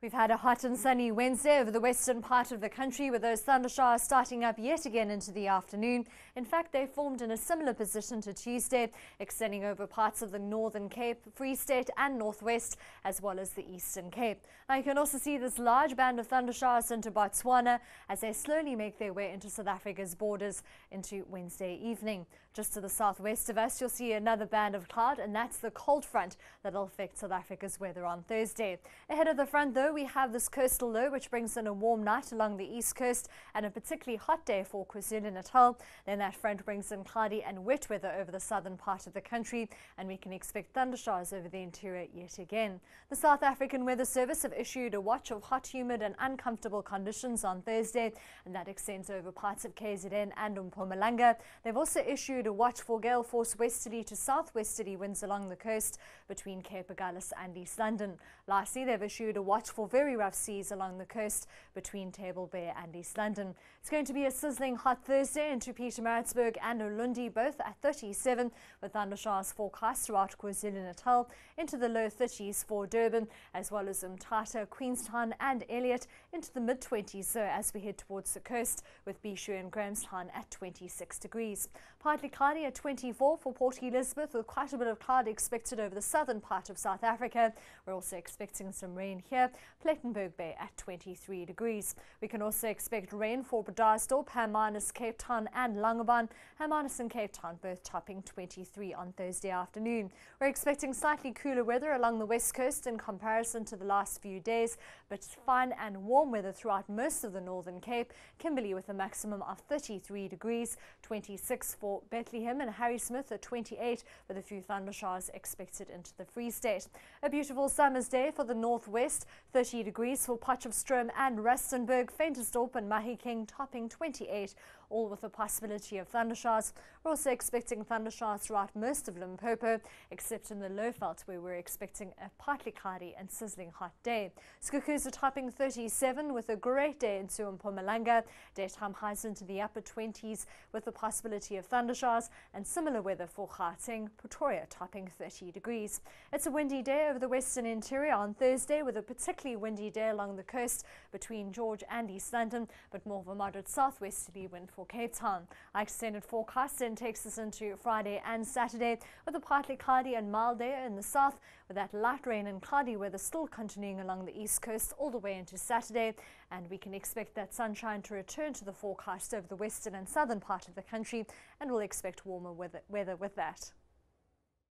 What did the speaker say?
We've had a hot and sunny Wednesday over the western part of the country, with those thundershowers starting up yet again into the afternoon. In fact, they formed in a similar position to Tuesday, extending over parts of the Northern Cape, Free State and Northwest, as well as the Eastern Cape. Now you can also see this large band of thundershowers into Botswana as they slowly make their way into South Africa's borders into Wednesday evening. Just to the southwest of us, you'll see another band of cloud, and that's the cold front that'll affect South Africa's weather on Thursday. Ahead of the front, though, we have this coastal low, which brings in a warm night along the east coast and a particularly hot day for KwaZulu-Natal. Then that front brings in cloudy and wet weather over the southern part of the country, and we can expect thundershowers over the interior yet again. The South African Weather Service have issued a watch of hot, humid and uncomfortable conditions on Thursday, and that extends over parts of KZN and Mpumalanga. They've also issued a watch for gale force westerly to southwesterly winds along the coast between Cape Agulhas and East London. Lastly, they've issued a watch for very rough seas along the coast between Table Bay and East London. It's going to be a sizzling hot Thursday into Pietermaritzburg and Ulundi, both at 37, with thundershowers forecast throughout KwaZulu-Natal, into the low 30s for Durban, as well as Umtata, Queenstown and Elliot into the mid-20s, so as we head towards the coast, with Bishu and Grahamstown at 26 degrees. Partly cloudy at 24 for Port Elizabeth, with quite a bit of cloud expected over the southern part of South Africa. We're also expecting some rain here. Plettenberg Bay at 23 degrees. We can also expect rain for Bredasdorp, Hermanus, Cape Town and Langebaan. Hermanus and Cape Town both topping 23 on Thursday afternoon. We're expecting slightly cooler weather along the west coast in comparison to the last few days, but fine and warm weather throughout most of the Northern Cape. Kimberley with a maximum of 33 degrees, 26 for Bethlehem and Harrismith at 28, with a few thundershowers expected into the Free State. A beautiful summer's day for the northwest, 30 degrees for Potchefstroom and Rustenburg, Ventersdorp and Mahikeng topping 28, all with a possibility of thundershowers. We're also expecting thundershowers throughout most of Limpopo, except in the Lowveld, where we're expecting a partly cloudy and sizzling hot day. Skukuza topping 37 with a great day into Mpumalanga. Daytime highs into the upper 20s with the possibility of thundershowers, and similar weather for Gauteng, Pretoria topping 30 degrees. It's a windy day over the western interior on Thursday, with a particularly windy day along the coast between George and East London, but more of a moderate southwesterly wind for Cape Town. Our extended forecast then takes us into Friday and Saturday, with a partly cloudy and mild day in the south, with that light rain and cloudy weather still continuing along the east coast all the way into Saturday, and we can expect that sunshine to return to the forecast over the western and southern part of the country, and we'll expect warmer weather with that.